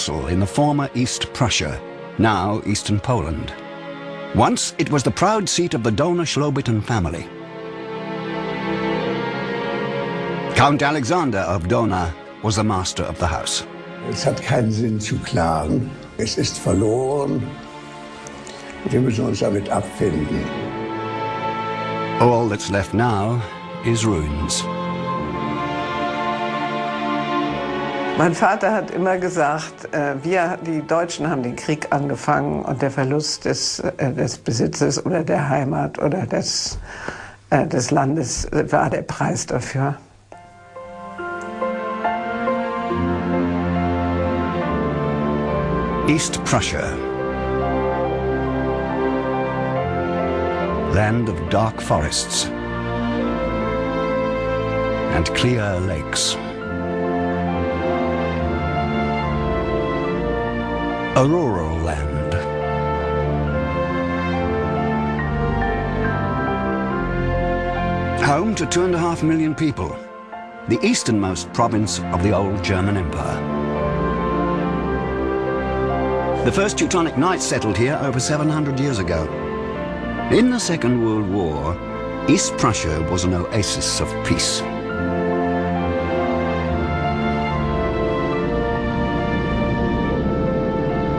castle in the former East Prussia, now Eastern Poland. Once it was the proud seat of the Dohna-Schlobitten family. Count Alexander of Dohna was the master of the house. Es hat keinen Sinn zu klagen. Es ist verloren. Wir müssen uns damit abfinden. All that's left now is ruins. Mein Vater hat immer gesagt, wir, die Deutschen, haben den Krieg angefangen und der Verlust des Besitzes oder der Heimat oder des Landes war der Preis dafür. East Prussia, land of dark forests and clear lakes. A rural land. Home to 2.5 million people, the easternmost province of the old German Empire. The first Teutonic Knights settled here over 700 years ago. In the Second World War, East Prussia was an oasis of peace.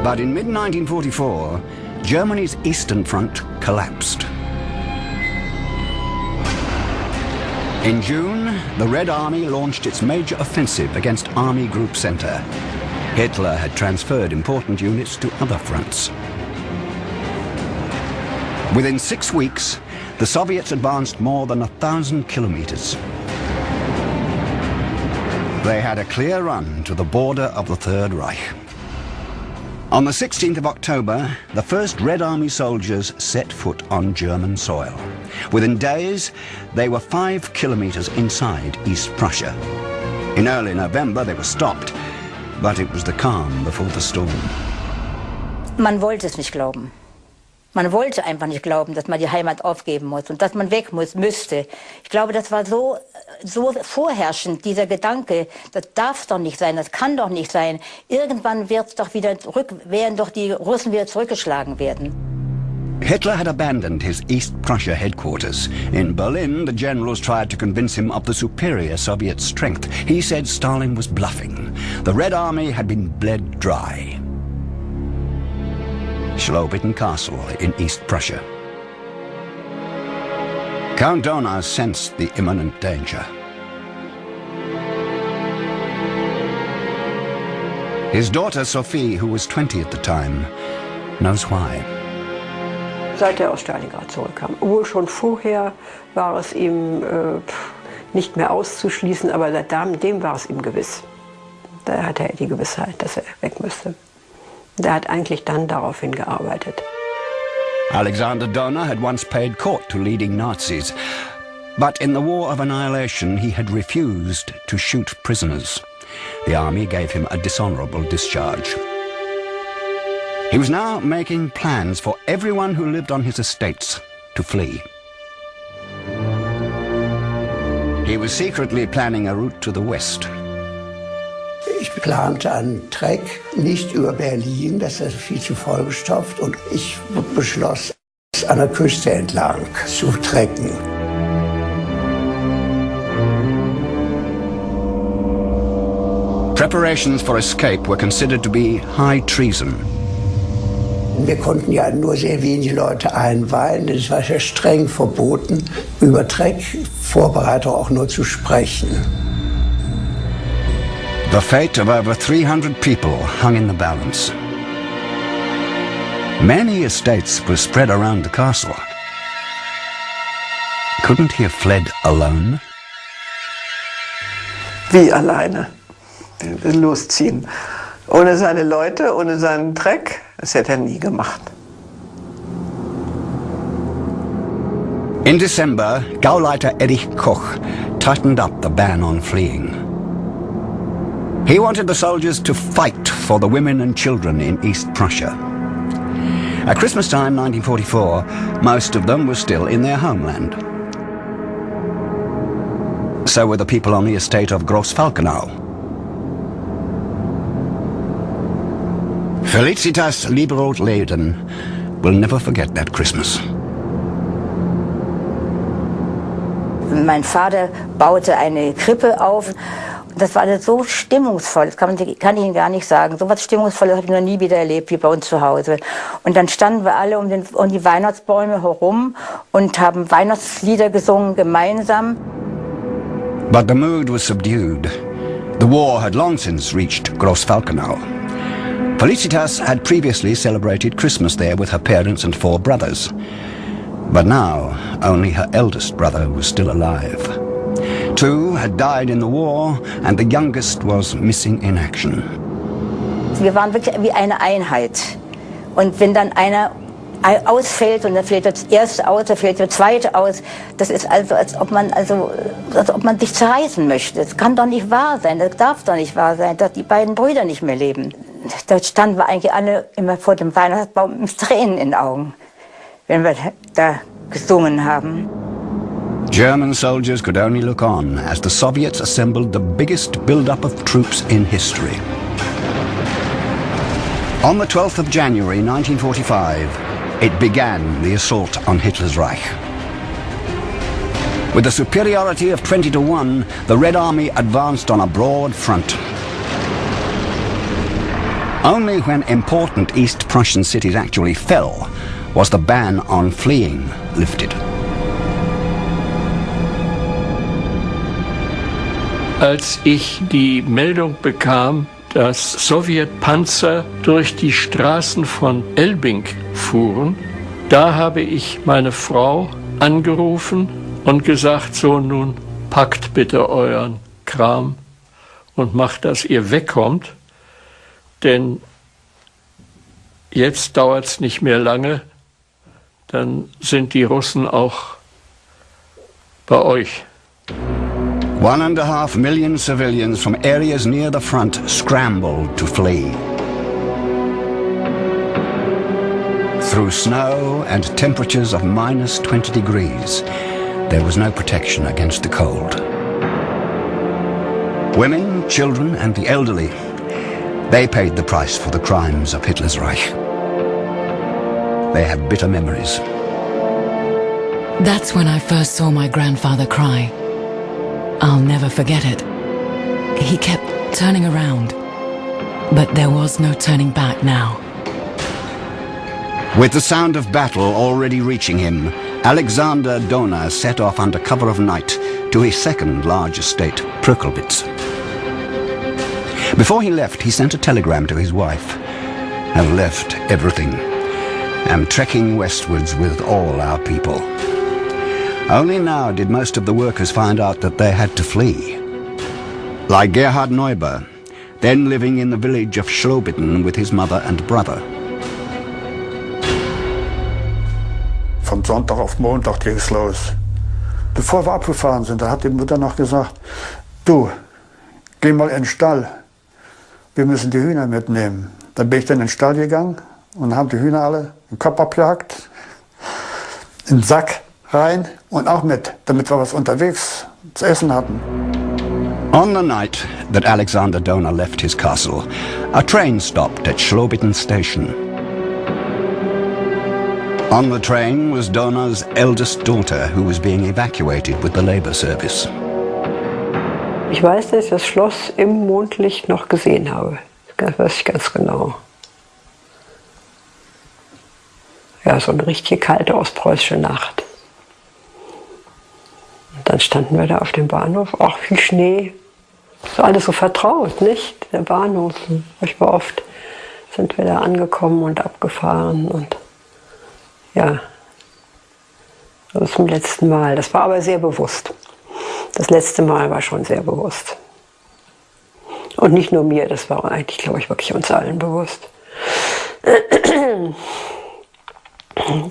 But in mid-1944, Germany's Eastern Front collapsed. In June, the Red Army launched its major offensive against Army Group Center. Hitler had transferred important units to other fronts. Within 6 weeks, the Soviets advanced more than 1,000 kilometers. They had a clear run to the border of the Third Reich. On the 16th of October, the first Red Army soldiers set foot on German soil. Within days, they were 5 kilometers inside East Prussia. In early November, they were stopped, but it was the calm before the storm. Man wollte es nicht glauben. Man wollte einfach nicht glauben, dass man die Heimat aufgeben muss und dass man weg müsste. Ich glaube, das war so vorherrschend, dieser Gedanke, das darf doch nicht sein, das kann doch nicht sein. Irgendwann werden doch die Russen wieder zurückgeschlagen werden. Hitler had abandoned his East Prussia headquarters. In Berlin, the generals tried to convince him of the superior Soviet strength. He said Stalin was bluffing. The Red Army had been bled dry. Schlobitten Castle in East Prussia. Count Dohna sensed the imminent danger. His daughter Sophie, who was 20 at the time, knows why. Seit er aus Stalingrad zurückkam. Obwohl schon vorher war es ihm nicht mehr auszuschließen, aber dem war es ihm gewiss. Da hatte er die Gewissheit, dass er weg müsste. Der hat eigentlich dann daraufhin gearbeitet. Alexander Dohna had once paid court to leading Nazis, but in the War of Annihilation he had refused to shoot prisoners. The army gave him a dishonorable discharge. He was now making plans for everyone who lived on his estates to flee. He was secretly planning a route to the west. Ich plante einen Treck nicht über Berlin, das ist viel zu vollgestopft, und ich beschloss, an der Küste entlang zu trecken. Preparations for escape were considered to be high treason. Wir konnten ja nur sehr wenige Leute einweihen. Es war sehr streng verboten, über Treckvorbereitung auch nur zu sprechen. The fate of over 300 people hung in the balance. Many estates were spread around the castle. Couldn't he have fled alone? Wie alleine? Losziehen. Ohne seine Leute, ohne seinen Treck, das hätte er nie gemacht. In December, Gauleiter Erich Koch tightened up the ban on fleeing. He wanted the soldiers to fight for the women and children in East Prussia. At Christmas time 1944, most of them were still in their homeland. So were the people on the estate of Grossfalkenau. Felicitas Lieberold-Leyden will never forget that Christmas. Mein Vater baute eine Krippe auf. Das war alles so stimmungsvoll, das kann ich Ihnen gar nicht sagen. So was Stimmungsvolles habe ich noch nie wieder erlebt wie bei uns zu Hause. Und dann standen wir alle um die Weihnachtsbäume herum und haben Weihnachtslieder gesungen gemeinsam. But the mood was subdued. The war had long since reached Großfalkenau. Felicitas had previously celebrated Christmas there with her parents and 4 brothers. But now, only her eldest brother was still alive. 2 had died in the war, and the youngest was missing in action. Wir waren wirklich wie eine Einheit. Und wenn dann einer ausfällt und dann fällt das erste aus, dann fällt der zweite aus, das ist also, als ob man sich zerreißen möchte. Das kann doch nicht wahr sein, das darf doch nicht wahr sein, dass die beiden Brüder nicht mehr leben. Da standen wir eigentlich alle immer vor dem Weihnachtsbaum mit Tränen in den Augen, wenn wir da gesungen haben. German soldiers could only look on as the Soviets assembled the biggest build-up of troops in history. On the 12th of January 1945, it began the assault on Hitler's Reich. With a superiority of 20-1, the Red Army advanced on a broad front. Only when important East Prussian cities actually fell was the ban on fleeing lifted. Als ich die Meldung bekam, dass Sowjetpanzer durch die Straßen von Elbing fuhren, da habe ich meine Frau angerufen und gesagt, so nun packt bitte euren Kram und macht, dass ihr wegkommt, denn jetzt dauert es nicht mehr lange, dann sind die Russen auch bei euch. 1.5 million civilians from areas near the front scrambled to flee. Through snow and temperatures of minus 20 degrees, there was no protection against the cold. Women, children and the elderly, they paid the price for the crimes of Hitler's Reich. They have bitter memories. That's when I first saw my grandfather cry. I'll never forget it. He kept turning around, but there was no turning back now. With the sound of battle already reaching him, Alexander Donau set off under cover of night to his second large estate, Prökelwitz. Before he left, he sent a telegram to his wife. "Have left everything. Am trekking westwards with all our people." Only now did most of the workers find out that they had to flee. Like Gerhard Neuber, then living in the village of Schlobitten with his mother and brother. Von Sonntag auf Montag ging es los. Bevor wir abgefahren sind, da hat die Mutter noch gesagt, du, geh mal in den Stall, wir müssen die Hühner mitnehmen. Dann bin ich dann in den Stall gegangen und haben die Hühner alle den Kopf abgehackt, in den Sack rein und auch mit, damit wir was unterwegs zu essen hatten. On the night that Alexander Donau left his castle, a train stopped at Schlobitten station. On the train was Donau's eldest daughter, who was being evacuated with the labor service. Ich weiß, dass ich das Schloss im Mondlicht noch gesehen habe. Das weiß ich ganz genau. Ja, so eine richtig kalte ostpreußische Nacht. Und dann standen wir da auf dem Bahnhof, auch viel Schnee. So alles so vertraut, nicht? Der Bahnhof. Furchtbar oft sind wir da angekommen und abgefahren und ja, das zum letzten Mal. Das war aber sehr bewusst. Das letzte Mal war schon sehr bewusst. Und nicht nur mir, das war eigentlich, glaube ich, wirklich uns allen bewusst.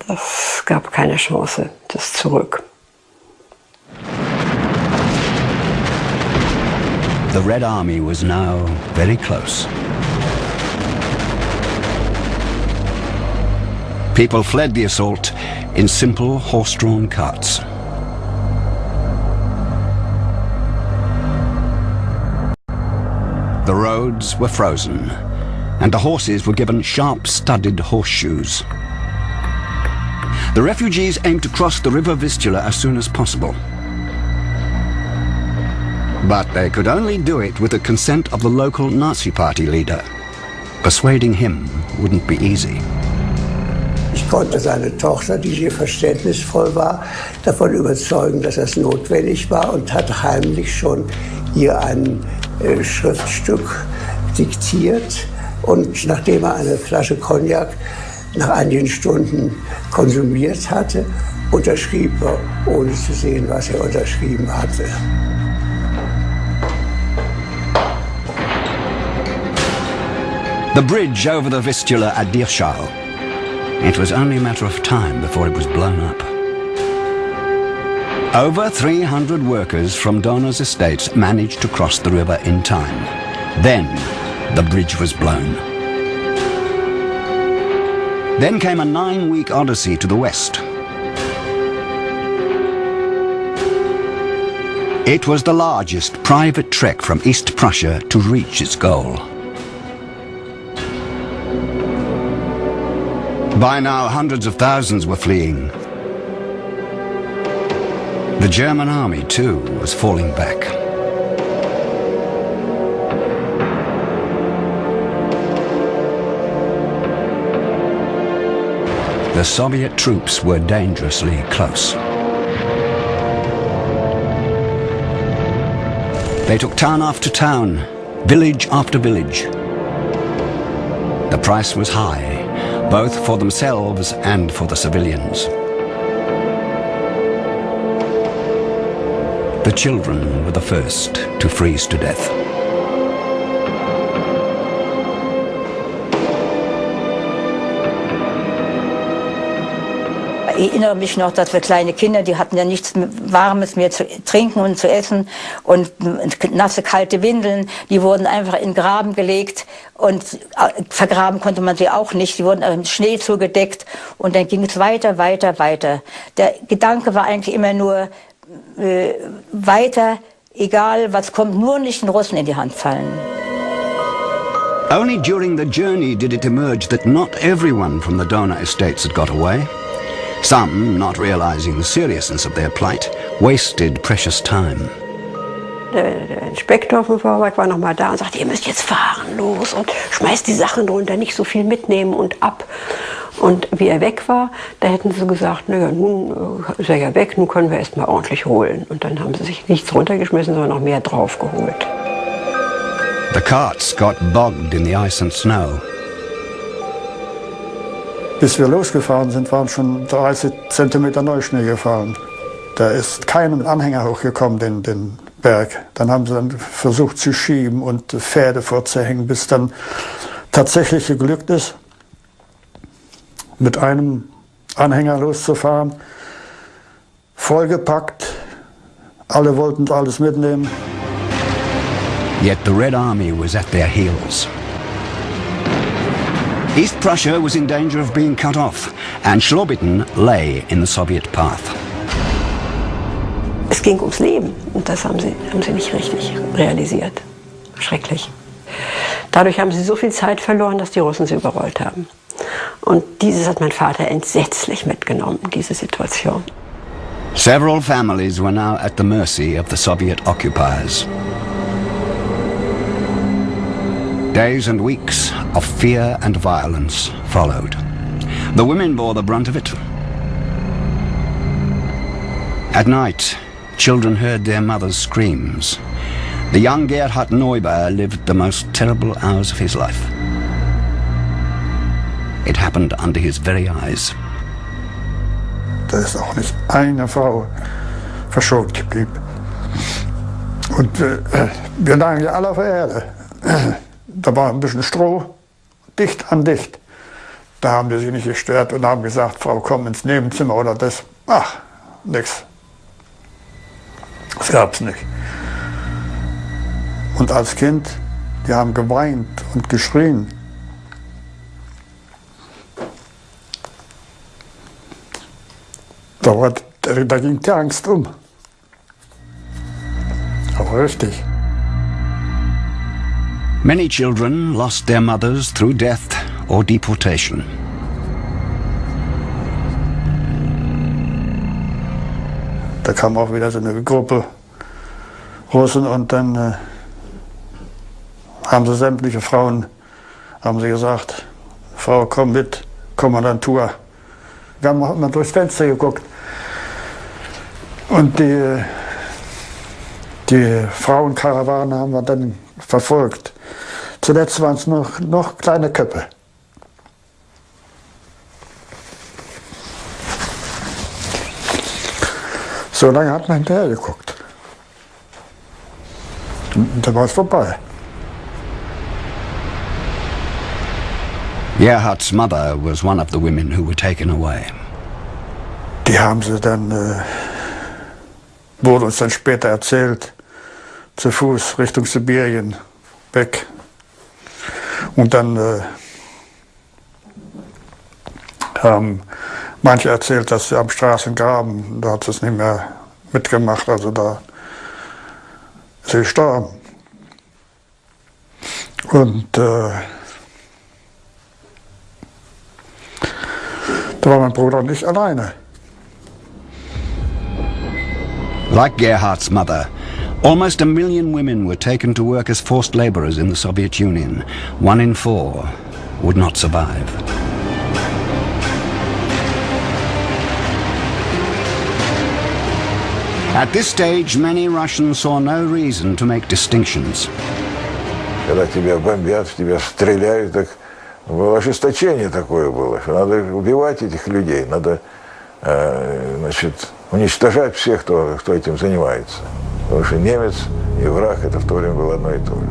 Das gab keine Chance, das zurück. The Red Army was now very close. People fled the assault in simple horse-drawn carts. The roads were frozen, and the horses were given sharp-studded horseshoes. The refugees aimed to cross the river Vistula as soon as possible. But they could only do it with the consent of the local Nazi Party leader. Persuading him wouldn't be easy. Ich konnte seine Tochter, die sehr verständnisvoll war, davon überzeugen, dass das notwendig war und hat heimlich schon ihr ein Schriftstück diktiert. Und nachdem er eine Flasche Cognac nach einigen Stunden konsumiert hatte, unterschrieb er, ohne zu sehen, was er unterschrieben hatte. The bridge over the Vistula at Dirschau. It was only a matter of time before it was blown up. Over 300 workers from Donau's estates managed to cross the river in time. Then the bridge was blown. Then came a 9-week odyssey to the west. It was the largest private trek from East Prussia to reach its goal. By now, hundreds of thousands were fleeing. The German army, too, was falling back. The Soviet troops were dangerously close. They took town after town, village after village. The price was high, both for themselves and for the civilians. The children were the first to freeze to death. Ich erinnere mich noch, dass wir kleine Kinder, die hatten ja nichts Warmes mehr zu trinken und zu essen und nasse, kalte Windeln, die wurden einfach in den Graben gelegt und vergraben konnte man sie auch nicht. Die wurden mit Schnee zugedeckt und dann ging es weiter, weiter, weiter. Der Gedanke war eigentlich immer nur weiter, egal was kommt, nur nicht den Russen in die Hand fallen. Only during the journey did it emerge that not everyone from the Donau estates had got away. Some, not realizing the seriousness of their plight, wasted precious time. Der Inspektor vom Vorwerk war noch mal da und sagte, ihr müsst jetzt fahren, los und schmeißt die Sachen drunter, nicht so viel mitnehmen und ab. Und wie er weg war, da hätten sie gesagt, naja, nun ist er ja weg, nun können wir erst mal ordentlich holen. Und dann haben sie sich nichts runtergeschmissen, sondern noch mehr draufgeholt. The carts got bogged in the ice and snow. Bis wir losgefahren sind, waren schon 30 Zentimeter Neuschnee gefallen. Da ist keinem Anhänger hochgekommen, den Berg. Dann haben sie dann versucht zu schieben und Pferde vorzuhängen, bis dann tatsächlich geglückt ist, mit einem Anhänger loszufahren. Vollgepackt, alle wollten alles mitnehmen. Yet the Red Army was at their heels. East Prussia was in danger of being cut off, and Schlobitten lay in the Soviet path. Es ging ums Leben und das haben sie nicht richtig realisiert. Schrecklich. Dadurch haben sie so viel Zeit verloren, dass die Russen sie überrollt haben. Und dieses hat mein Vater entsetzlich mitgenommen, diese Situation. Several families were now at the mercy of the Soviet occupiers. Days and weeks of fear and violence followed. The women bore the brunt of it. At night, children heard their mother's screams. The young Gerhard Neuber lived the most terrible hours of his life. It happened under his very eyes. Da ist auch nicht eine Frau verschont geblieben. Und wir lagen ja alle auf der Erde. Da war ein bisschen Stroh, dicht an dicht. Da haben die sich nicht gestört und haben gesagt, Frau, komm ins Nebenzimmer oder das. Ach, nix. Das gab's nicht. Und als Kind, die haben geweint und geschrien. Da ging die Angst um. Aber richtig. Many children lost their mothers through death or deportation. Da kam auch wieder so eine Gruppe Russen und dann haben sie sämtliche Frauen, haben sie gesagt, Frau, komm mit, Kommandantur. Wir haben auch immer durchs Fenster geguckt und die Frauenkarawane haben wir dann verfolgt. Zuletzt waren es noch kleine Köpfe. So lange hat man hinterher geguckt. Und dann war es vorbei. Gerhard's mother was one of the women who were taken away. Die haben sie dann, wurde uns dann später erzählt, zu Fuß Richtung Sibirien weg. Und dann haben manche erzählt, dass sie am Straßengraben, da hat sie es nicht mehr mitgemacht, also da ist sie gestorben. Und da war mein Bruder und ich alleine. Like Gerhard's mother, almost 1 million women were taken to work as forced laborers in the Soviet Union. 1 in 4 would not survive. At this stage, many Russians saw no reason to make distinctions. Когда тебя бомбят, в тебя стреляют, так ожесточение такое было, что надо убивать этих людей, надо уничтожать всех, кто этим занимается. Потому что немец и враг это в то время было одно и то же.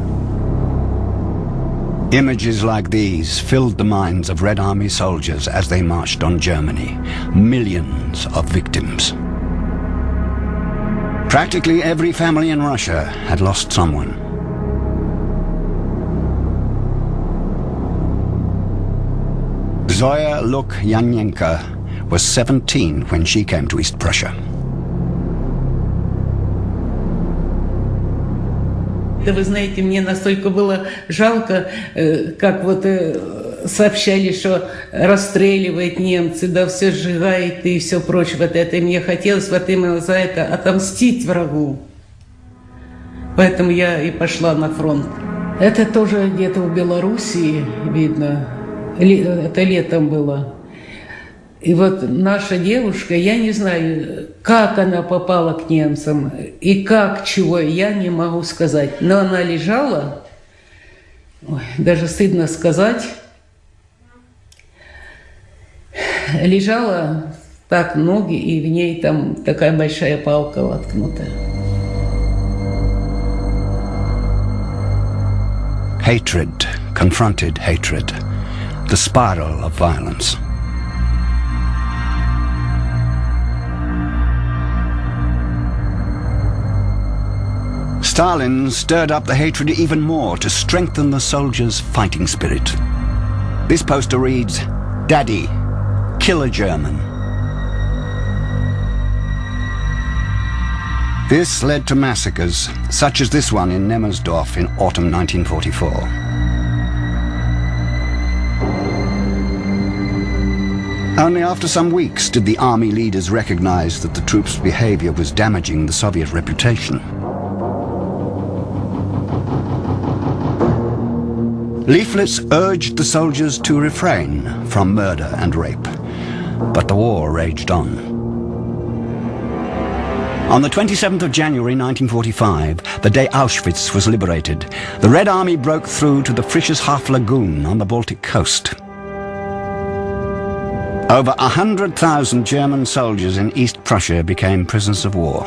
Images like these filled the minds of Red Army soldiers as they marched on Germany. Millions of victims. Practically every family in Russia had lost someone. Zoya Lukyanenko was 17 when she came to East Prussia. Да вы знаете, мне настолько было жалко, как вот сообщали, что расстреливают немцы, да все сжигает и все прочее. Вот это. И мне хотелось вот именно за это отомстить врагу. Поэтому я и пошла на фронт. Это тоже где-то в Белоруссии видно. Это летом было. И вот наша девушка, я не знаю, как она попала к немцам и как, чего, я не могу сказать. Но она лежала, ой, даже стыдно сказать, лежала так ноги, и в ней там такая большая палка воткнута. Hatred confronted hatred, the spiral of violence. Stalin stirred up the hatred even more to strengthen the soldiers' fighting spirit. This poster reads, "Daddy, kill a German." This led to massacres, such as this one in Nemmersdorf in autumn 1944. Only after some weeks did the army leaders recognize that the troops' behavior was damaging the Soviet reputation. Leaflets urged the soldiers to refrain from murder and rape, but the war raged on. On the 27th of January 1945, the day Auschwitz was liberated, the Red Army broke through to the Friedrichshafen Lagoon on the Baltic coast. Over 100,000 German soldiers in East Prussia became prisoners of war.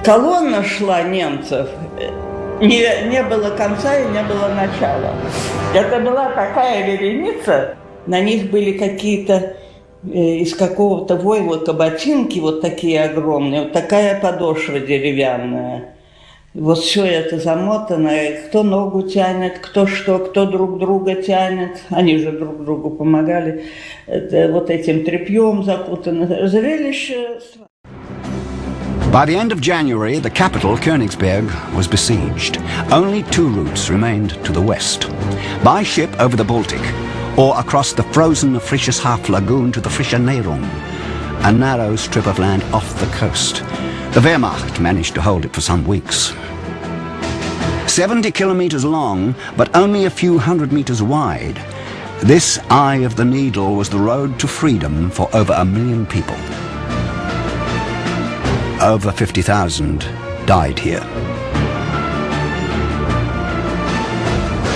Колонна шла немцев, не было конца и не было начала. Это была такая вереница, на них были какие-то из какого-то войлока ботинки, вот такие огромные, вот такая подошва деревянная. Вот все это замотано, кто ногу тянет, кто что, кто друг друга тянет. Они же друг другу помогали. Это вот этим тряпьем закутано. Зрелище. By the end of January, the capital, Königsberg, was besieged. Only 2 routes remained to the west. By ship over the Baltic, or across the frozen Friedrichshafen lagoon to the Frischer Nehrung, a narrow strip of land off the coast. The Wehrmacht managed to hold it for some weeks. 70 kilometers long, but only a few hundred meters wide, this Eye of the Needle was the road to freedom for over 1 million people. Over 50,000 died here.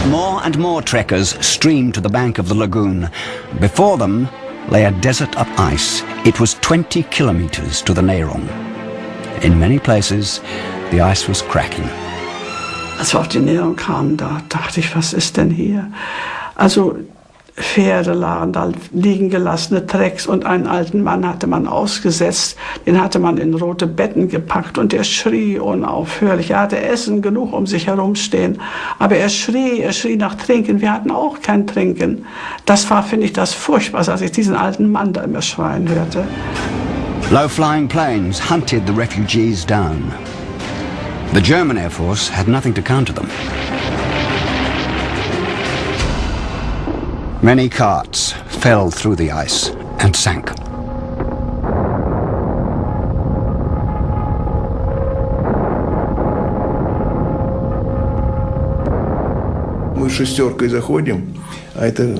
More and more trekkers streamed to the bank of the lagoon. Before them lay a desert of ice. It was 20 kilometers to the Nehrung. In many places, the ice was cracking. Als wir auf die Nehrung kamen, da dachte ich, was ist denn hier? Also Pferde lagen da, liegen gelassene Trecks, und einen alten Mann hatte man ausgesetzt. Den hatte man in rote Betten gepackt und der schrie unaufhörlich. Er hatte Essen genug um sich herumstehen, aber er schrie nach Trinken. Wir hatten auch kein Trinken. Das war, finde ich, das Furchtbarste, als ich diesen alten Mann da immer schreien hörte. Low-flying planes hunted the refugees down. The German Air Force had nothing to counter them. Many carts fell through the ice and sank. Мы 6 заходим, а это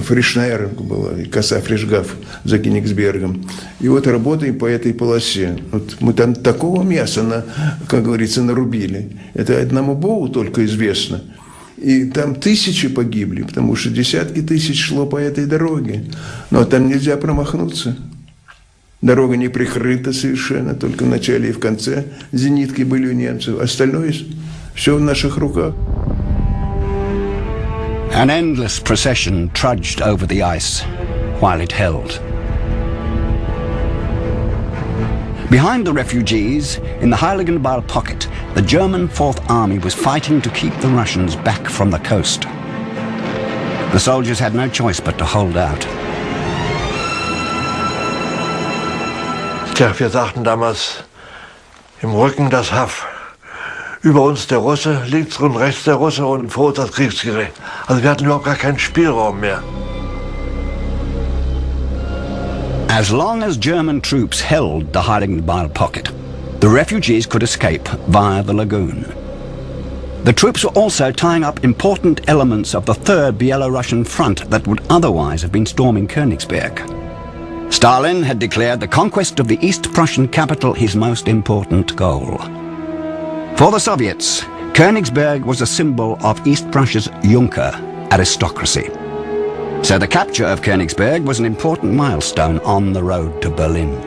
Фриschнейрунг была, коса Фришгав за Кенигсбергом. И вот работаем по этой полосе. Вот мы там такого мяса, как говорится, нарубили. Это одному Богу только известно. И там тысячи погибли, потому что десятки тысяч шло по этой дороге. Но там нельзя промахнуться. Дорога не прикрыта совершенно, только в начале и в конце зенитки были у немцев. Остальное все в наших руках. An endless procession trudged over the ice while it held. Behind the refugees, in the Heiligenball pocket, the German Fourth Army was fighting to keep the Russians back from the coast. The soldiers had no choice but to hold out. Tja, wir sagten damals, im Rücken das Haff. Über uns der Russe, links und rechts der Russe und vor uns das Kriegsgerät. Also wir hatten überhaupt gar keinen Spielraum mehr. As long as German troops held the Heiligenball pocket, the refugees could escape via the lagoon. The troops were also tying up important elements of the Third Belarusian Front that would otherwise have been storming Königsberg. Stalin had declared the conquest of the East Prussian capital his most important goal. For the Soviets, Königsberg was a symbol of East Prussia's Junker aristocracy. So the capture of Königsberg was an important milestone on the road to Berlin.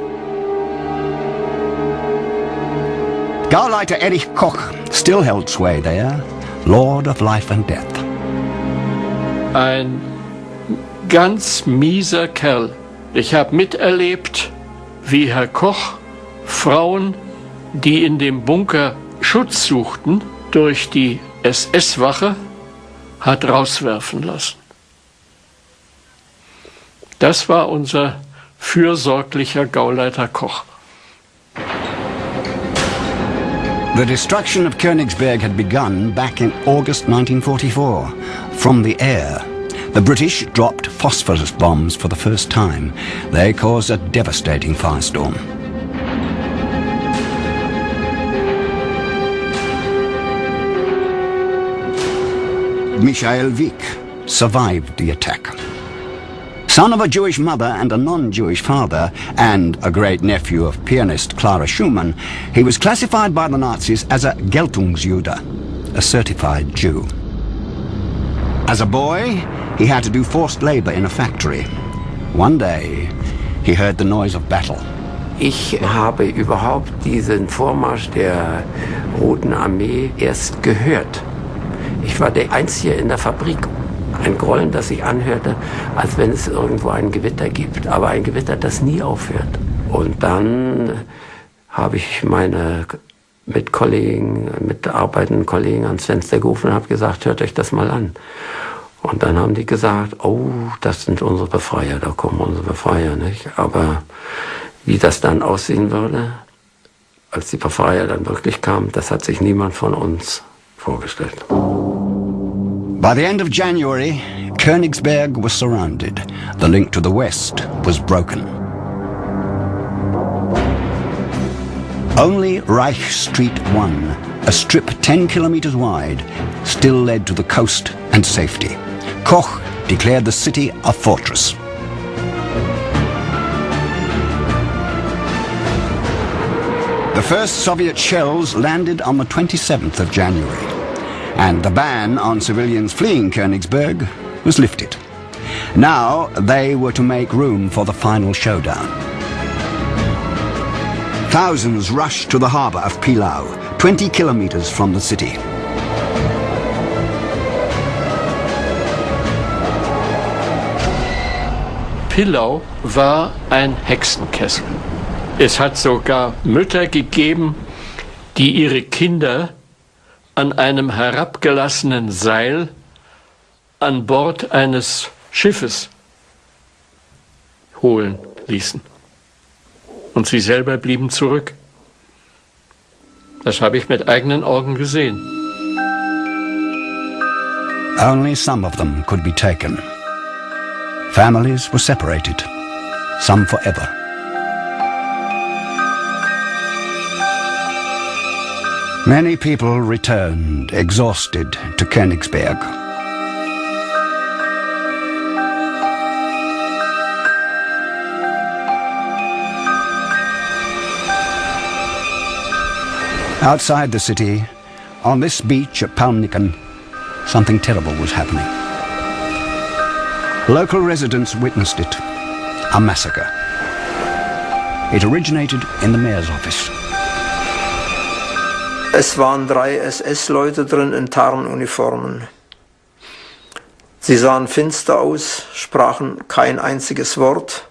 Gauleiter Erich Koch still held sway there, Lord of Life and Death. Ein ganz mieser Kerl. Ich habe miterlebt, wie Herr Koch Frauen, die in dem Bunker Schutz suchten, durch die SS-Wache hat rauswerfen lassen. Das war unser fürsorglicher Gauleiter Koch. The destruction of Königsberg had begun back in August 1944. From the air, the British dropped phosphorus bombs for the first time. They caused a devastating firestorm. Michael Wieck survived the attack. Son of a Jewish mother and a non-Jewish father, and a great nephew of pianist Clara Schumann, he was classified by the Nazis as a Geltungsjude, a certified Jew. As a boy, he had to do forced labor in a factory. One day, he heard the noise of battle. Ich habe überhaupt diesen Vormarsch der Roten Armee erst gehört. Ich war der Einzige in der Fabrik. Ein Grollen, das sich anhörte, als wenn es irgendwo ein Gewitter gibt. Aber ein Gewitter, das nie aufhört. Und dann habe ich meine mitarbeitenden Kollegen ans Fenster gerufen und habe gesagt, hört euch das mal an. Und dann haben die gesagt, oh, das sind unsere Befreier, da kommen unsere Befreier, nicht? Aber wie das dann aussehen würde, Als die Befreier dann wirklich kamen, das hat sich niemand von uns vorgestellt. By the end of January, Königsberg was surrounded. The link to the west was broken. Only Reich Street 1, a strip 10 kilometers wide, still led to the coast and safety. Koch declared the city a fortress. The first Soviet shells landed on the 27th of January, and the ban on civilians fleeing Königsberg was lifted. Now they were to make room for the final showdown. Thousands rushed to the harbour of Pilau, 20 kilometers from the city. Pilau war ein Hexenkessel. Es hat sogar Mütter gegeben, die ihre Kinder an einem herabgelassenen Seil an Bord eines Schiffes holen ließen. Und sie selber blieben zurück. Das habe ich mit eigenen Augen gesehen. Only some of them could be taken. Families were separated, some forever. Many people returned, exhausted, to Königsberg. Outside the city, on this beach at Palmniken, something terrible was happening. Local residents witnessed it, a massacre. It originated in the mayor's office. Es waren 3 SS-Leute drin in Tarnuniformen. Sie sahen finster aus, sprachen kein einziges Wort.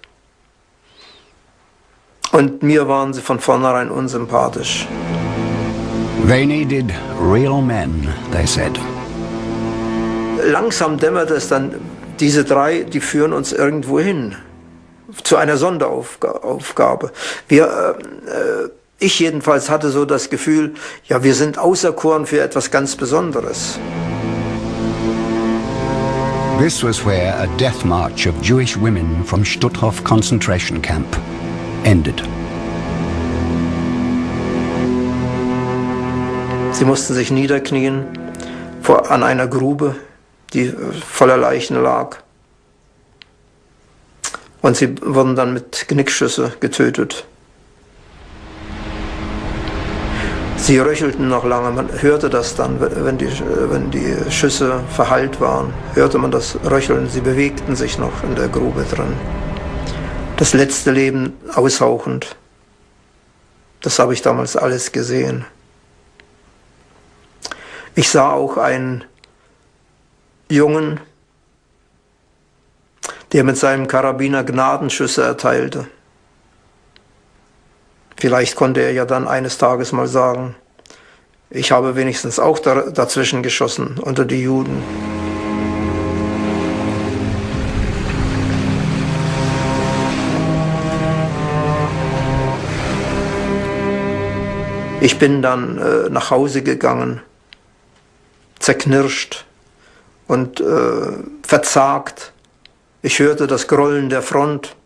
Und mir waren sie von vornherein unsympathisch. They needed real men, they said. Langsam dämmerte es dann, diese 3, die führen uns irgendwo hin. Zu einer Sonderaufgabe. Ich jedenfalls hatte so das Gefühl, ja, wir sind auserkoren für etwas ganz Besonderes. This was where a death march of Jewish women from Stutthof concentration camp ended. Sie mussten sich niederknien an einer Grube, die voller Leichen lag. Und sie wurden dann mit Genickschüsse getötet. Sie röchelten noch lange, man hörte das dann, wenn die Schüsse verhallt waren, hörte man das Röcheln, sie bewegten sich noch in der Grube drin. Das letzte Leben aushauchend, das habe ich damals alles gesehen. Ich sah auch einen Jungen, der mit seinem Karabiner Gnadenschüsse erteilte. Vielleicht konnte er ja dann eines Tages mal sagen, ich habe wenigstens auch dazwischen geschossen unter die Juden. Ich bin dann nach Hause gegangen, zerknirscht und verzagt. Ich hörte das Grollen der Front.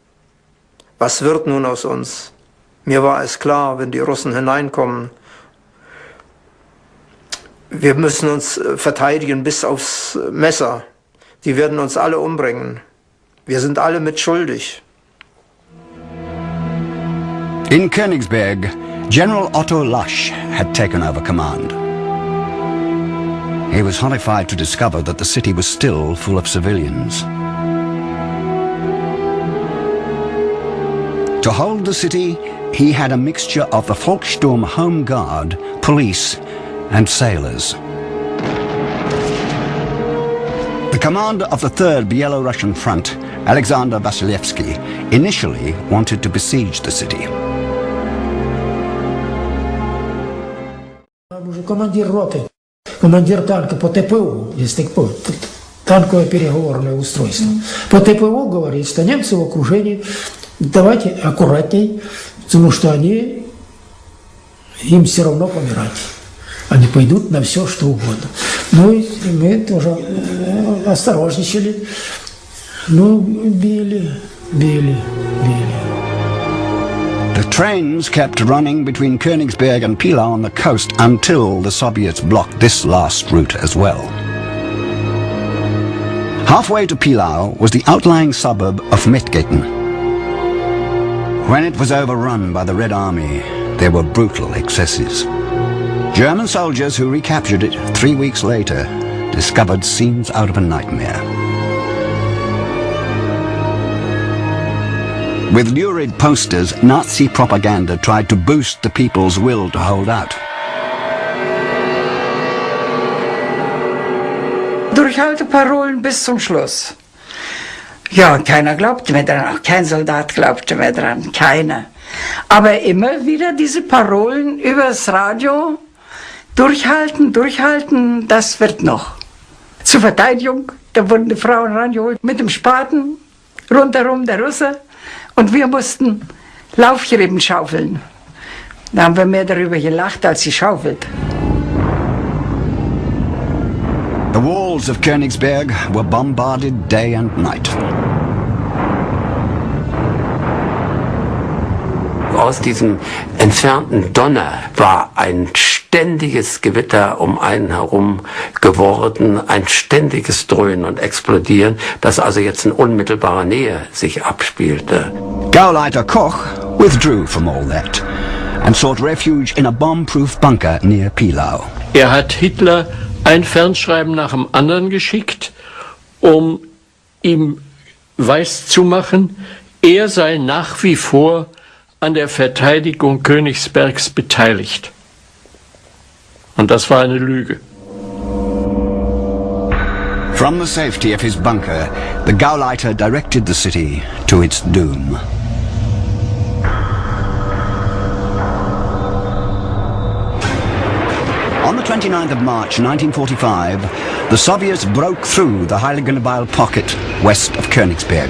Was wird nun aus uns? Mir war es klar, wenn die Russen hineinkommen, wir müssen uns verteidigen bis aufs Messer. Die werden uns alle umbringen. Wir sind alle mitschuldig. In Königsberg, General Otto Lasch had taken over command. He was horrified to discover that the city was still full of civilians. To hold the city, he had a mixture of the Volkssturm Home Guard, police, and sailors. The commander of the 3rd Byelorussian Front, Alexander Vasilevsky, initially wanted to besiege the city. Командир роты, командир танка по ТПУ, есть такое танковое переговорное устройство. По ТПУ говорит, что немцы в окружении, давайте аккуратней, потому что они Им все равно помирать. Они пойдут на все, что угодно. Ну и мы тоже осторожничали. Ну, били. The trains kept running between Königsberg and Pilau on the coast until the Soviets blocked this last route as well. Halfway to Pilau was the outlying suburb of Mettgetten. When it was overrun by the Red Army, there were brutal excesses. German soldiers who recaptured it 3 weeks later discovered scenes out of a nightmare. With lurid posters, Nazi propaganda tried to boost the people's will to hold out. Durchhalteparolen bis zum Schluss. Ja, keiner glaubte mehr dran, auch kein Soldat glaubte mehr dran, keiner. Aber immer wieder diese Parolen übers Radio, durchhalten, das wird noch. Zur Verteidigung, da wurden die Frauen rangeholt mit dem Spaten, rundherum der Russe. Und wir mussten Laufgräben schaufeln. Da haben wir mehr darüber gelacht, als sie schaufelt. The walls of Königsberg were bombarded day and night. Aus diesem entfernten Donner war ein ständiges Gewitter um einen herum geworden, ein ständiges Dröhnen und Explodieren, das also jetzt in unmittelbarer Nähe sich abspielte. Gauleiter Koch withdrew from all that and sought refuge in a bomb-proof bunker near Pilau. Er hat Hitler ein Fernschreiben nach dem anderen geschickt, um ihm weiszumachen, er sei nach wie vor an der Verteidigung Königsbergs beteiligt. Und das war eine Lüge. From the safety of his bunker, the Gauleiter directed the city to its doom. On the 29th of March 1945, the Soviets broke through the Heiligenbeil pocket west of Königsberg.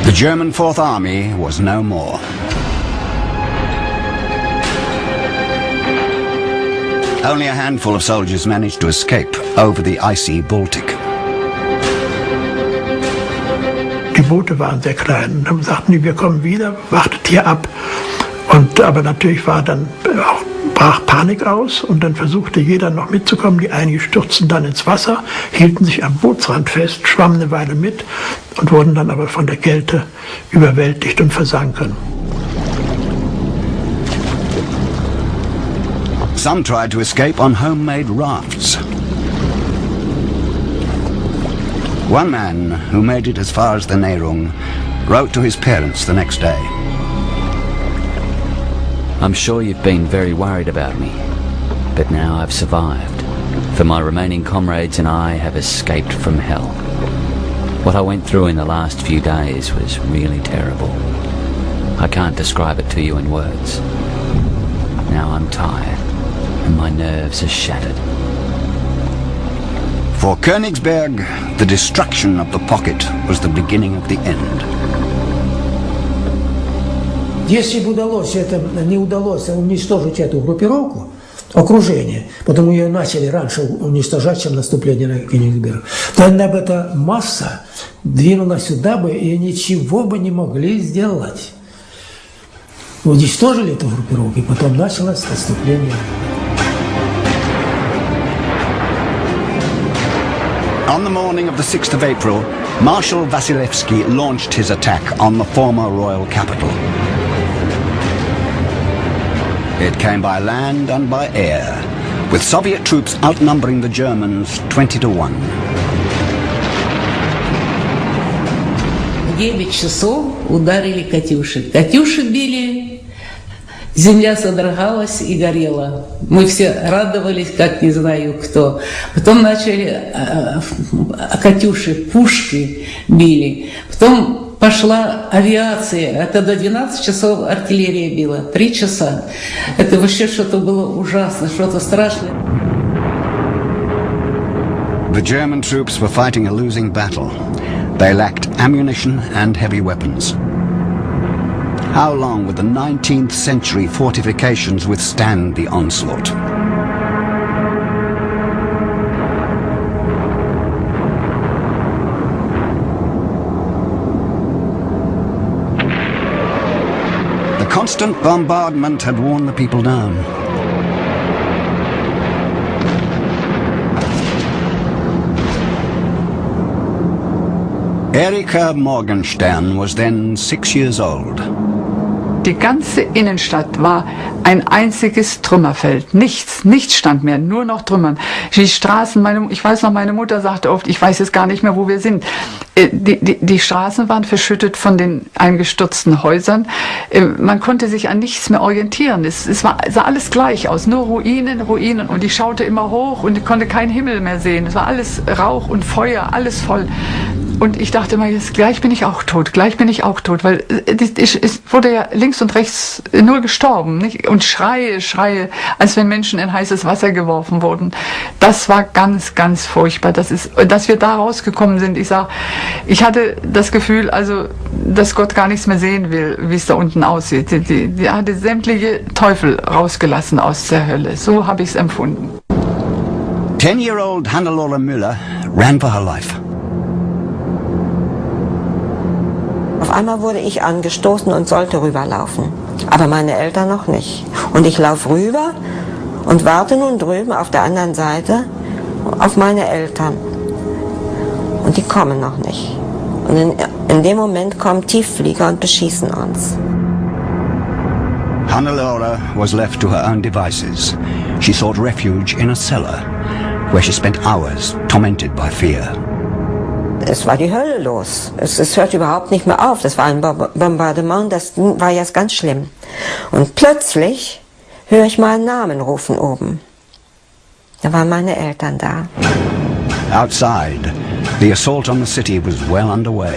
The German Fourth Army was no more. Only a handful of soldiers managed to escape over the icy Baltic. Die Boote waren sehr klein. Dann sagten die, wir kommen wieder, wartet hier ab. Aber natürlich war dann brach Panik aus und dann versuchte jeder noch mitzukommen. Die einigen stürzten dann ins Wasser, hielten sich am Bootsrand fest, schwammen eine Weile mit und wurden dann aber von der Kälte überwältigt und versanken. Some tried to escape on homemade rafts. One man, who made it as far as the Nehrung, wrote to his parents the next day. I'm sure you've been very worried about me, but now I've survived, for my remaining comrades and I have escaped from hell. What I went through in the last few days was really terrible. I can't describe it to you in words. Now I'm tired, and my nerves are shattered. For Königsberg, the destruction of the pocket was the beginning of the end. Если бы не удалось уничтожить эту группировку, окружение, потому ее начали раньше уничтожать, чем наступление на Königsberg, тогда бы эта масса двинулась сюда бы и ничего бы не могли сделать. Уничтожили эту группировку, и потом началось наступление. On the morning of the 6th of April, Marshal Vasilevsky launched his attack on the former royal capital. It came by land and by air, with Soviet troops outnumbering the Germans 20-1. В 9 часов ударили «Катюши». «Катюши» били, земля содрогалась и горела. Мы все радовались, как не знаю кто. Потом начали «Катюши», пушки били. Потом пошла авиация. Это до 12 часов артиллерия била. 3 часа. Это вообще что-то было ужасно, что-то страшное. The German troops were fighting a losing battle. They lacked ammunition and heavy weapons. How long would the 19th century fortifications withstand the onslaught? The constant bombardment had worn the people down. Erika Morgenstern was then 6 years old. Die ganze Innenstadt war ein einziges Trümmerfeld. Nichts stand mehr, nur noch Trümmern. Die Straßen, ich weiß noch, meine Mutter sagte oft, ich weiß jetzt gar nicht mehr, wo wir sind. Die Straßen waren verschüttet von den eingestürzten Häusern. Man konnte sich an nichts mehr orientieren. Es sah alles gleich aus, nur Ruinen. Und ich schaute immer hoch und ich konnte keinen Himmel mehr sehen. Es war alles Rauch und Feuer, alles voll. Und ich dachte immer, jetzt gleich bin ich auch tot, weil es wurde ja links und rechts nur gestorben, nicht? Und Schreie, als wenn Menschen in heißes Wasser geworfen wurden. Das war ganz, ganz furchtbar. Dass wir da rausgekommen sind, ich hatte das Gefühl, also, dass Gott gar nichts mehr sehen will, wie es da unten aussieht. Die hatte sämtliche Teufel rausgelassen aus der Hölle. So habe ich es empfunden. 10-year-old Hannelore Müller ran for her life. Auf einmal wurde ich angestoßen und sollte rüberlaufen, aber meine Eltern noch nicht. Und ich laufe rüber und warte nun drüben auf der anderen Seite auf meine Eltern. Und die kommen noch nicht. Und in dem Moment kommen Tiefflieger und beschießen uns. Hannelore was left to her own devices. She sought refuge in a cellar, where she spent hours tormented by fear. Es war die Hölle los. Es hört überhaupt nicht mehr auf. Das war ein Bombardement, das war jetzt ganz schlimm. Und plötzlich höre ich meinen Namen rufen oben. Da waren meine Eltern da. Outside, the assault on the city was well underway.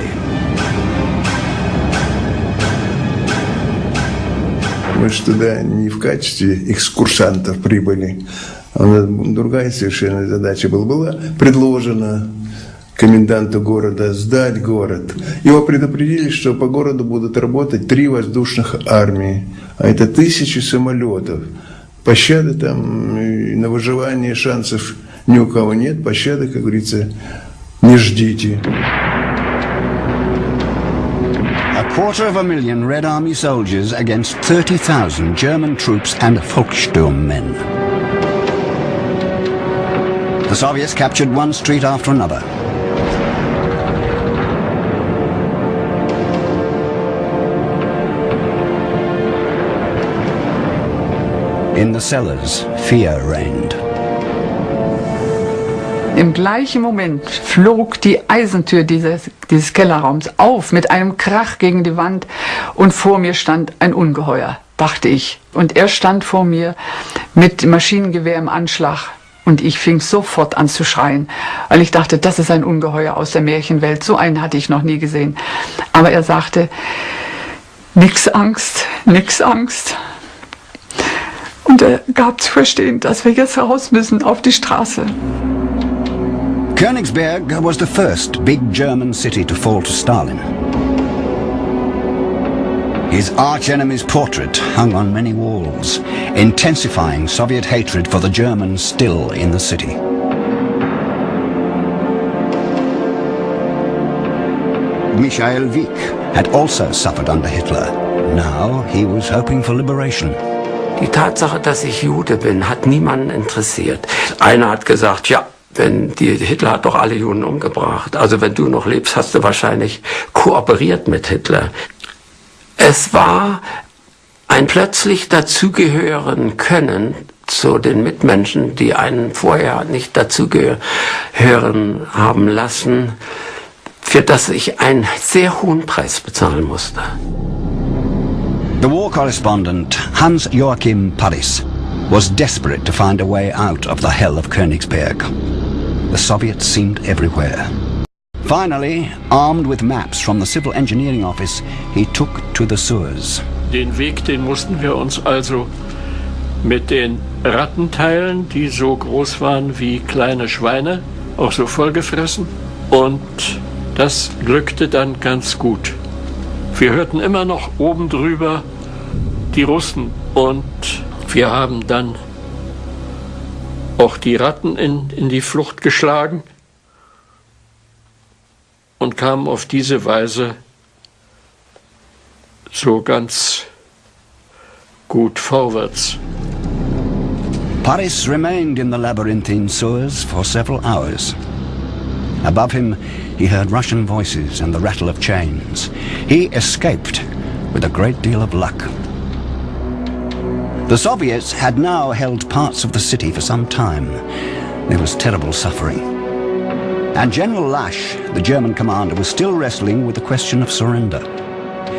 Мы же туда не в качестве экскурсантов прибыли. Другая совершенно задача была предложена коменданту города сдать город. Его предупредили, что по городу будут работать 3 воздушных армии, а это 1000 самолетов. Пощады там на выживание шансов ни у кого нет, пощады, как говорится, не ждите. 250,000 Red Army soldiers against 30,000 German troops and Volkssturmmen. The Soviets captured one street after another. In the cellars, fear reigned. Im gleichen Moment flog die Eisentür dieses Kellerraums auf mit einem Krach gegen die Wand und vor mir stand ein Ungeheuer, dachte ich. Und er stand vor mir mit Maschinengewehr im Anschlag und ich fing sofort an zu schreien, weil ich dachte, das ist ein Ungeheuer aus der Märchenwelt, so einen hatte ich noch nie gesehen. Aber er sagte, nix Angst, nix Angst. Und er gab zu verstehen, dass wir jetzt raus müssen auf die Straße. Königsberg was the first big German city to fall to Stalin. His arch-enemy's portrait hung on many walls, intensifying Soviet hatred for the Germans still in the city. Michael Wieck had also suffered under Hitler. Now he was hoping for liberation. Die Tatsache, dass ich Jude bin, hat niemanden interessiert. Einer hat gesagt, ja, Hitler hat doch alle Juden umgebracht. Also wenn du noch lebst, hast du wahrscheinlich kooperiert mit Hitler. Es war ein plötzlich dazugehören können zu den Mitmenschen, die einen vorher nicht dazugehören haben lassen, für das ich einen sehr hohen Preis bezahlen musste. The war correspondent Hans-Joachim Paris was desperate to find a way out of the hell of Königsberg. The Soviets seemed everywhere. Finally, armed with maps from the Civil Engineering Office, he took to the sewers. Den Weg, den mussten wir uns also mit den Rattenteilen, die so groß waren wie kleine Schweine, auch so vollgefressen. Und das glückte dann ganz gut. Wir hörten immer noch oben drüber die Russen und wir haben dann auch die Ratten in die Flucht geschlagen und kamen auf diese Weise so ganz gut vorwärts. Paris remained in the labyrinthine sewers for several hours. Above him, he heard Russian voices and the rattle of chains. He escaped with a great deal of luck. The Soviets had now held parts of the city for some time. There was terrible suffering. And General Lasch, the German commander, was still wrestling with the question of surrender.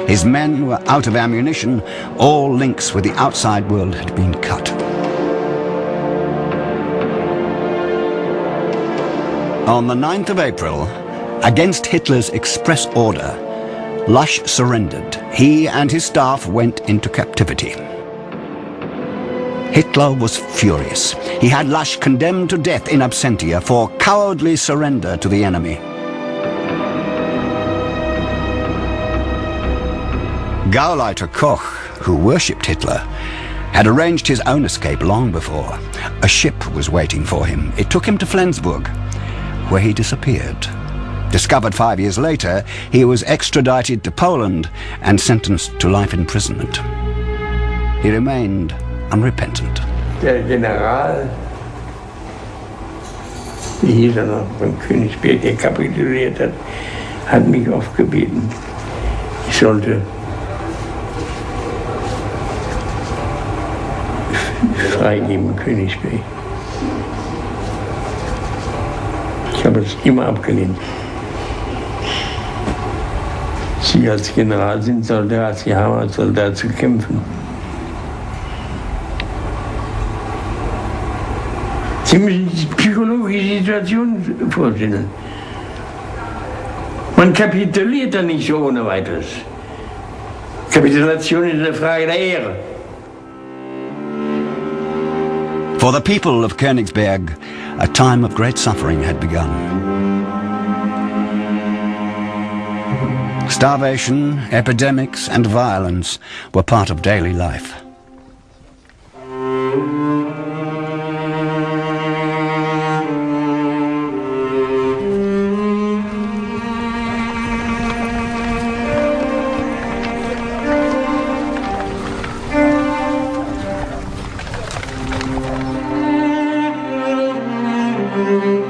His men were out of ammunition. All links with the outside world had been cut. On the 9th of April, against Hitler's express order, Lasch surrendered. He and his staff went into captivity. Hitler was furious. He had Lasch condemned to death in absentia for cowardly surrender to the enemy. Gauleiter Koch, who worshipped Hitler, had arranged his own escape long before. A ship was waiting for him. It took him to Flensburg, where he disappeared. Discovered 5 years later, he was extradited to Poland and sentenced to life imprisonment. He remained unrepentant. Der General, wie hieß er noch, von Königsberg, der kapituliert hat mich oft gebeten, ich sollte freigeben, Königsberg. Ich habe es immer abgelehnt. Sie als General sind Soldat, Sie haben als Soldat zu kämpfen. Sie müssen sich die psychologische Situation vorstellen. Man kapituliert da nicht so ohne weiteres. Kapitulation ist eine Frage der Ehre. For the people of Königsberg, a time of great suffering had begun. Starvation, epidemics, and violence were part of daily life.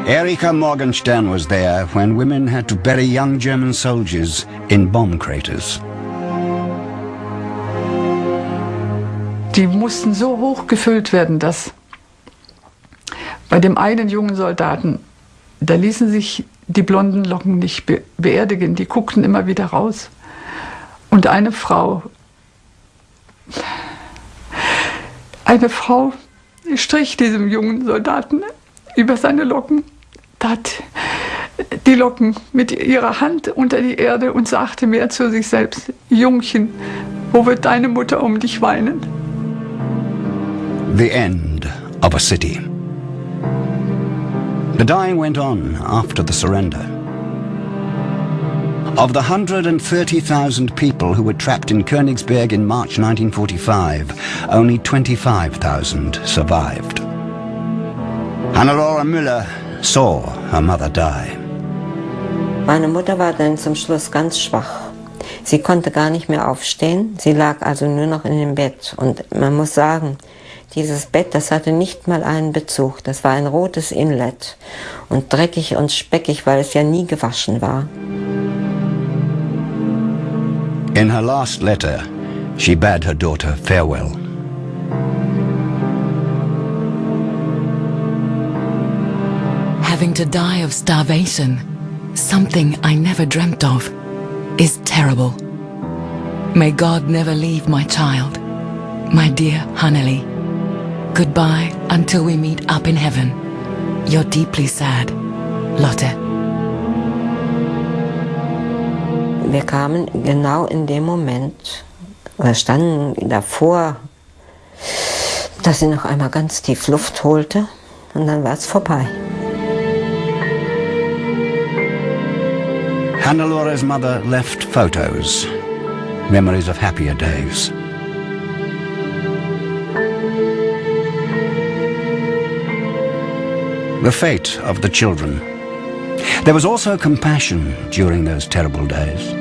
Erika Morgenstern was there when women had to bury young German soldiers in bomb craters. Die mussten so hoch gefüllt werden, dass bei dem einen jungen Soldaten, da ließen sich die blonden Locken nicht beerdigen, die guckten immer wieder raus. Und eine Frau strich diesem jungen Soldaten über seine Locken, tat die Locken mit ihrer Hand unter die Erde und sagte mir zu sich selbst: Jungchen, wo wird deine Mutter um dich weinen? The end of a city. The dying went on after the surrender. Of the 130,000 people who were trapped in Königsberg in March 1945, only 25,000 survived. Hannelore Müller saw her mother die. Meine Mutter war dann zum Schluss ganz schwach. Sie konnte gar nicht mehr aufstehen. Sie lag also nur noch in dem Bett. Und man muss sagen, dieses Bett, das hatte nicht mal einen Bezug. Das war ein rotes Inlet und dreckig und speckig, weil es ja nie gewaschen war. In her last letter, she bade her daughter farewell. Having to die of starvation, something I never dreamt of, is terrible. May God never leave my child, my dear Hanneli. Goodbye until we meet up in heaven. You're deeply sad, Lotte. Wir kamen genau in dem Moment, wir standen davor, dass sie noch einmal ganz tief Luft holte und dann war es vorbei. Hannelore's mother left photos. memories of happier days. The fate of the children. There was also compassion during those terrible days.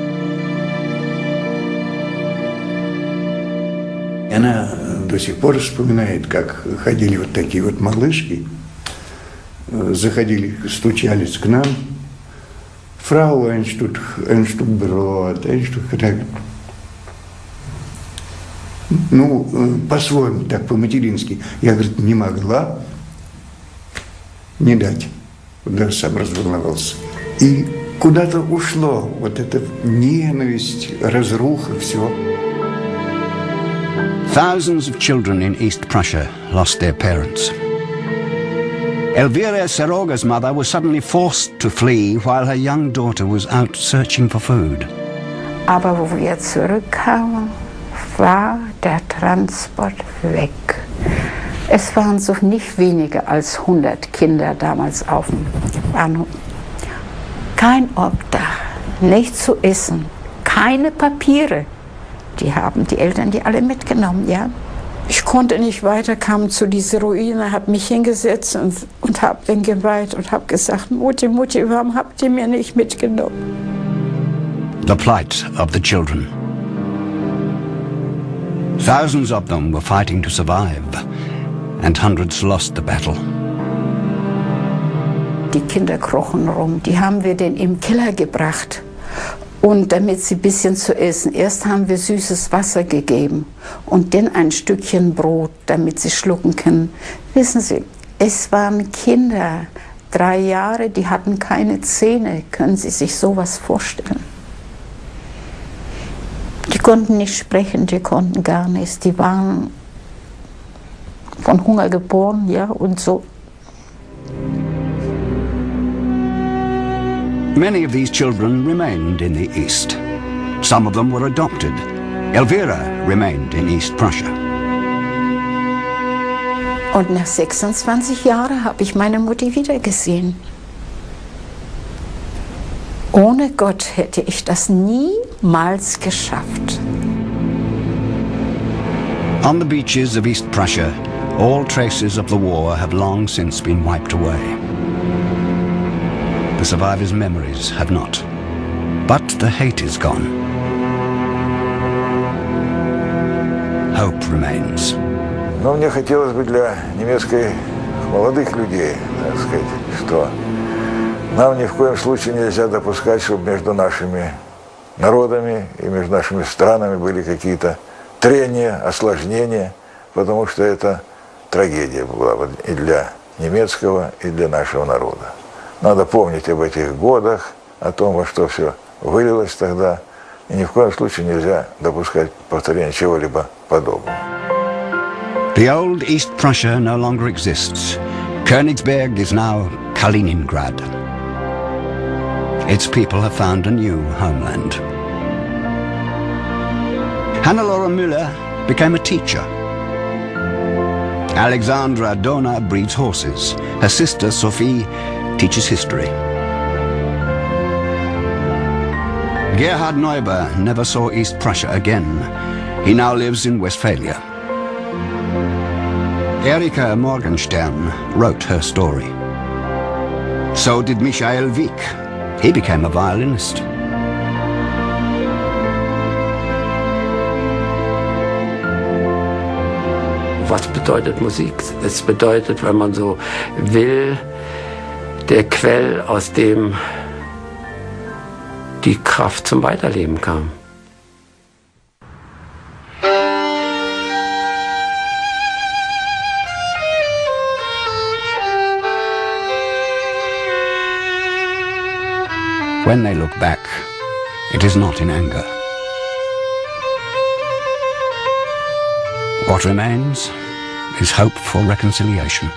Она до сих пор вспоминает, как ходили вот такие вот малышки, заходили, стучались к нам. Фрау ein Stück Brot, ein Stück... Ну, по-своему, так, по-матерински. Я, говорит, не могла не дать. Даже сам разволновался. И куда-то ушло вот эта ненависть, разруха, все. Thousands of children in East Prussia lost their parents. Elvira Seroga's mother was suddenly forced to flee while her young daughter was out searching for food. Aber wo wir zurückkamen, war der Transport weg. Es waren so nicht weniger als 100 Kinder damals auf dem Bahnhof. Kein Obdach, nichts zu essen, keine Papiere. Die haben die Eltern die alle mitgenommen, ja. Ich konnte nicht weiter, kam zu dieser Ruine, habe mich hingesetzt und habe dann geweint und habe gesagt, Mutti, Mutti, warum habt ihr mir nicht mitgenommen? The plight of the children. Thousands of them were fighting to survive, and hundreds lost the battle. Die Kinder krochen rum, die haben wir denn im Keller gebracht. Und damit sie ein bisschen zu essen. Erst haben wir süßes Wasser gegeben und dann ein Stückchen Brot, damit sie schlucken können. Wissen Sie, es waren Kinder, 3 Jahre, die hatten keine Zähne. Können Sie sich sowas vorstellen? Die konnten nicht sprechen, die konnten gar nichts. Die waren von Hunger geboren, ja, und so. Many of these children remained in the East. Some of them were adopted. Elvira remained in East Prussia. Und nach 26 Jahren habe ich meine Mutti wiedergesehen. Ohne Gott hätte ich das niemals geschafft. On the beaches of East Prussia, all traces of the war have long since been wiped away. The survivors' memories have not. But the hate is gone. Hope remains. Но мне хотелось бы для немецких молодых людей, так сказать, что нам ни в коем случае нельзя допускать, чтобы между нашими народами и между нашими странами были какие-то трения, осложнения, потому что это трагедия была и для немецкого, и для нашего народа. Надо помнить об этих годах, о том, во что все вылилось тогда, и ни в коем случае нельзя допускать повторения чего-либо подобного. The old East Prussia no longer exists. Königsberg is now Kaliningrad. Its people have found a new homeland. Hannelore Müller became a teacher. Alexandra Dona breeds horses. Her sister Sophie teaches history. Gerhard Neuber never saw East Prussia again. He now lives in Westphalia. Erika Morgenstern wrote her story. So did Michael Wieck. He became a violinist. Was bedeutet Musik? Es bedeutet, wenn man so will, der Quell, aus dem die Kraft zum Weiterleben kam. When they look back, it is not in anger. What remains is hope for reconciliation.